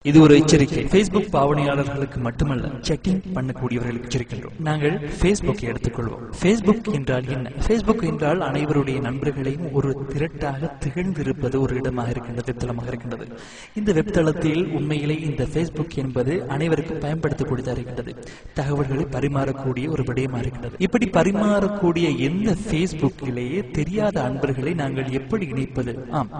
இது ஒரு எச்சரிக்கை. Facebook பாவனையாளர்களுக்கு மட்டுமல்ல, செட்டிங் பண்ணக்கூடியவர்களுக்கு எச்சரிக்கின்றோம். நாங்கள் Facebook எடுத்துக்கொள்வோம். Facebook என்றால் என்ன? Facebook என்றால் அனைவருடைய நண்பர்களையும் ஒரு திரட்டாக திகழ்ந்திருப்பது ஒரு இடமாக இருக்கின்றது, வெப்தளமாக இருக்கின்றது. இந்த வெப்தளத்தில் உண்மையிலே இந்த Facebook என்பது அனைவருக்கும் பயன்படுத்தக்கூடியதாக இருக்கின்றது. தகவல்களை பரிமாறக்கூடிய ஒரு விடயமாக இருக்கின்றது. இப்படி பரிமாறக்கூடிய எந்த Facebookiலேயே தெரியாத அன்பர்களை நாங்கள் எப்படி இணைப்பது?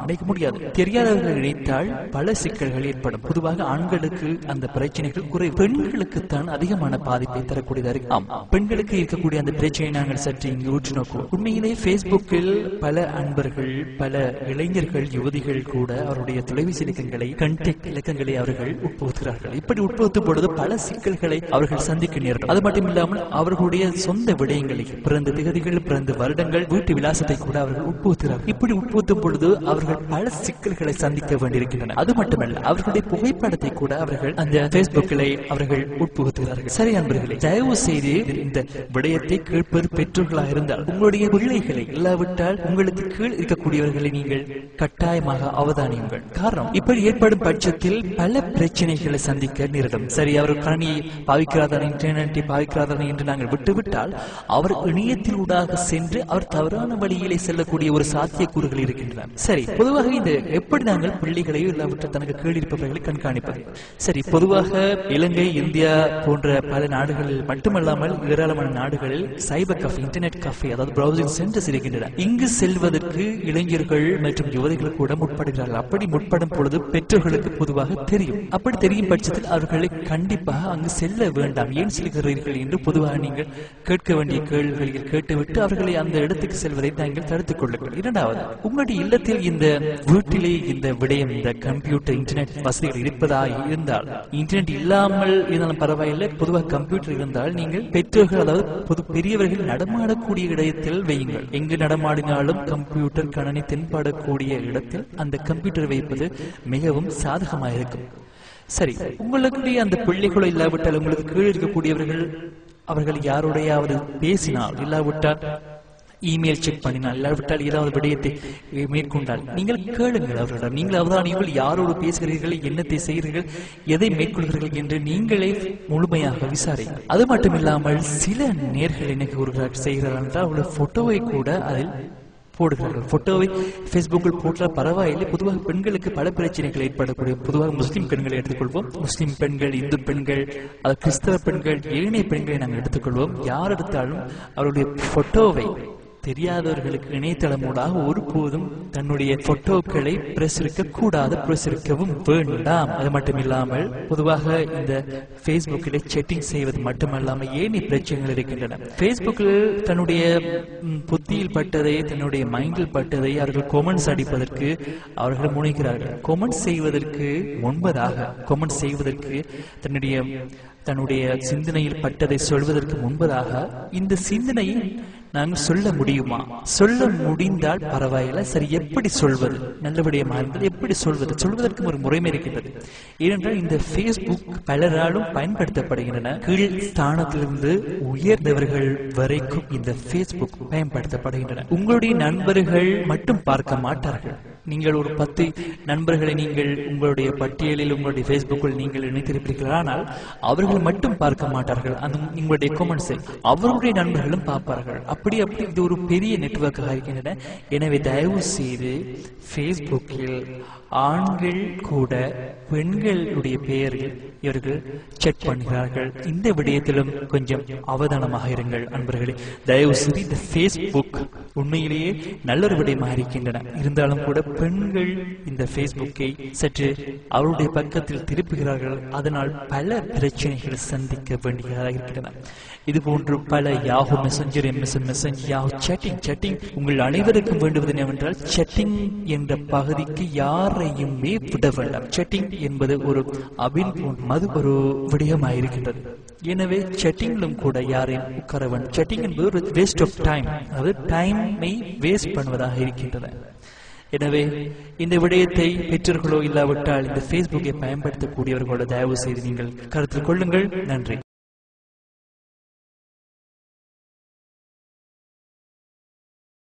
இணைக்க முடியாது. தெரியாதவர்கள் இணைத்தால் பல சிக்கல்கள் ஏற்படும். பொதுவாக ஆண்களுக்கு அந்த பிரச்சனைகள் குறைவு, பெண்களுக்குத்தான் அதிகமான பாதிப்பை தரக்கூடியதாக இருக்கு. பெண்களுக்கு இருக்கக்கூடிய அந்த பிரச்சனையை நாங்கள் சற்று இங்கு ஊற்றி நோக்குவோம். உண்மையிலே Facebookiல் பல அன்பர்கள், பல இளைஞர்கள், யுவதிகள் கூட அவருடைய தொலைபேசி இலக்கங்களை, கண்டெக்ட் இலக்கங்களை அவர்கள் உட்புகுத்துகிறார்கள். இப்படி உட்புகுத்தும் பொழுது பல சிக்கல்களை அவர்கள் சந்திக்க நேரிடும். அது மட்டும் இல்லாமல் அவர்களுடைய சொந்த விடயங்களை, பிறந்த திகதிகள், பிறந்த வருடங்கள், வீட்டு விலாசத்தை கூட அவர்கள் உட்புகுத்துகிறார்கள். இப்படி உட்புகுத்தும் பொழுது அவர்கள் பல சிக்கல்களை சந்திக்க வேண்டியிருக்கின்றன. அது மட்டுமல்ல, அவர்களுடைய புகைப்படத்தை கூட அவர்கள் அந்த Facebookiலே அவர்கள் உட்புகுத்துகிறார்கள். சரி அன்பர்களே, தயவு செய்து இந்த விடயத்தை கேட்பது பெற்றோர்களாக இருந்தால் உங்களுடைய பிள்ளைகளை, இல்லாவிட்டால் உங்களுக்கு கீழ் இருக்கக்கூடியவர்களை நீங்கள் கட்டாயமாக அவதானியுங்கள். காரணம், இப்படி ஏற்படும் பட்சத்தில் பல பிரச்சனைகளை சந்திக்க நேரிடும். சரி, அவர் கணினியை பாவிக்கிறார்கள், இன்டர்நெட்டை பாவிக்கிறார்கள் என்று நாங்கள் விட்டுவிட்டால் அவர் இணையத்தில் ஊடாக சென்று அவர் தவறான வழியிலே செல்லக்கூடிய ஒரு சாத்தியக்கூறுகள் இருக்கின்றன. சரி, பொதுவாக இந்த எப்படி நாங்கள் பிள்ளைகளையோ இல்லாவிட்டால் தனக்கு கீழ் இருப்பவர்களை கண்காணிப்பது? சரி, பொதுவாக இலங்கை, இந்தியா போன்ற பல நாடுகளில் மட்டுமல்லாமல் ஏராளமான நாடுகளில் சைபர் கஃபே, இன்டர்நெட் கஃபே, அதாவது பிரவுசிங் சென்டர்ஸ் இருக்கின்றன. இங்கு செல்வதற்கு இளைஞர்கள் மற்றும் யுவதிகள் கூட முற்படுகிறார்கள். அப்படி முற்படும் பொழுது பெற்றோர்களுக்கு பொதுவாக தெரியும். அப்படி தெரியும் பட்சத்தில் அவர்களை கண்டிப்பாக அங்கு செல்ல வேண்டாம், ஏன் செல்கிறீர்கள் என்று பொதுவாக நீங்கள் கேட்க வேண்டிய கேள்விகளை கேட்டுவிட்டு அவர்களை அந்த இடத்துக்கு செல்வதை நீங்கள் தடுத்துக் கொள்ளுங்கள். இரண்டாவது, உங்களுடைய இல்லத்தில் இந்த வீட்டிலே இந்த விடயம், இந்த கம்ப்யூட்டர், இன்டர்நெட் வசதிகள் இருப்பதா இருந்தால், இன்டர்நெட் இல்லாமல் இருந்தாலும் பரவாயில்லை, பொதுவாக கம்ப்யூட்டர் இருந்தால் நீங்கள் பெற்றோர்கள், அதாவது பொது பெரியவர்கள் நடமாடக்கூடிய இடத்தில் வையுங்கள். எங்கு நடமாடினாலும் கம்ப்யூட்டர், கணனி தென்படக்கூடிய இடத்தில் அந்த கம்ப்யூட்டர் வைப்பது மிகவும் சாதகமாக இருக்கும். சரி, உங்களுக்கு அந்த பிள்ளைகளோ இல்லாவிட்டால் உங்களுக்கு கீழ் இருக்கக்கூடியவர்கள் அவர்கள் யாருடையாவது பேசினால், இல்லாவிட்டால் இமெயில் செக் பண்ணினால், இல்லாவிட்டால் ஏதாவது விடயத்தை மேற்கொண்டால் நீங்கள் கேளுங்கள் அவர்களிடம். நீங்கள் அவதானியங்கள் யாரோடு பேசுகிறீர்கள், என்னத்தை செய்கிறீர்கள், எதை மேற்கொள்கிறீர்கள் என்று நீங்களே முழுமையாக விசாரிங்கள். அது மட்டும் இல்லாமல் சில நேர்கள் என்ன செய்கிறார்கள் என்றால் அவருடைய போட்டோவை கூட அதில் போடுகிறார்கள். போட்டோவை Facebookiல் போட்டால் பரவாயில்லை. பொதுவாக பெண்களுக்கு பல பிரச்சனைகள் ஏற்படக்கூடிய, பொதுவாக முஸ்லிம் பெண்களை எடுத்துக்கொள்வோம். முஸ்லிம் பெண்கள், இந்து பெண்கள், கிறிஸ்தவ பெண்கள், ஏனைய பெண்களை நாங்கள் எடுத்துக்கொள்வோம். யார் எடுத்தாலும் அவருடைய போட்டோவை தெரியாதவர்களுக்கு இணையதளமூடாக ஒருபோதும் தன்னுடைய போட்டோக்களை பிரசுரிக்க கூடாது, பிரசுரிக்கவும் வேண்டாம். அது மட்டும் இல்லாமல் பொதுவாக இந்த Facebookiலே செட்டிங் செய்வது மட்டுமல்லாமல் ஏனைய பிரச்சனைகள் இருக்கின்றன. Facebookiல் தன்னுடைய புத்தியில் பட்டதை, தன்னுடைய மைண்டில் பட்டதை அவர்கள் கொமெண்ட்ஸ் அடிப்பதற்கு அவர்கள் முனைகிறார்கள். கொமெண்ட் செய்வதற்கு முன்பதாக, கொமெண்ட் செய்வதற்கு தன்னுடைய சிந்தனையில் பட்டதை சொல்வதற்கு முன்பதாக இந்த சிந்தனையை நாங்கள் சொல்ல முடியுமா? சொல்ல முடிந்தால் பரவாயில்லை. சரி, எப்படி சொல்வது? நல்லபடியாக இருந்தால் எப்படி சொல்வது? சொல்வதற்கு ஒரு முறைமை இருக்கின்றது. ஏனென்றால் இந்த Facebook பலராலும் பயன்படுத்தப்படுகின்றன. கீழ் ஸ்தானத்திலிருந்து உயர்ந்தவர்கள் வரைக்கும் இந்த Facebook பயன்படுத்தப்படுகின்றன. உங்களுடைய நண்பர்கள் மட்டும் பார்க்க மாட்டார்கள். நீங்கள் ஒரு 10 நண்பர்களை நீங்கள் உங்களுடைய பட்டியலில், உங்களுடைய Facebookiல் நீங்கள் இணைத்திருப்பீர்கள். ஆனால் அவர்கள் மட்டும் பார்க்க மாட்டார்கள் அந்த உங்களுடைய கமெண்ட்ஸை, அவர்களுடைய நண்பர்களும் பார்ப்பார்கள். அப்படி இது ஒரு பெரிய நெட்வொர்க்காக இருக்கின்றன. எனவே தயவு செய்து Facebookiல் ஆண்கள் கூட பெண்களுடைய பெயரில் இவர்கள் செக் பண்ணுகிறார்கள். இந்த விடயத்திலும் கொஞ்சம் அவதானமாக இருங்கள் அன்பர்களே. தயவு செய்து இந்த Facebook உண்மையிலேயே நல்லொரு விடயமாக இருக்கின்றன. இருந்தாலும் கூட பெண்கள் இந்த Facebookஐ சற்று அவருடைய பக்கத்தில் திருப்புகிறார்கள். அதனால் பல பிரச்சனைகள் சந்திக்க வேண்டியதாக இருக்கின்றன. இது போன்று பல Yahoo messenger, MSN messenger, Yahoo chatting உங்கள் அனைவருக்கும் வேண்டுவது என்னவென்றால், சேட்டிங் என்ற பகுதிக்கு யாரையுமே விட வேண்டாம். சேட்டிங் என்பது ஒரு மது ஒரு விடயமாயிருக்கின்றது. எனவே சேட்டிங்கிலும் கூட யாரையும் உட்கார வேண்டும். சேட்டிங் என்பது ஒரு வேஸ்ட் ஆஃப் டைம், அதாவது டைமை வேஸ்ட் பண்ணுவதாக இருக்கின்றன. எனவே இந்த விடயத்தை பெற்றோர்களோ இல்லாவிட்டால் இந்த Facebookஐ பயன்படுத்தக்கூடியவர்களோட தயவு செய்து நீங்கள் கருத்தில் கொள்ளுங்கள். நன்றி.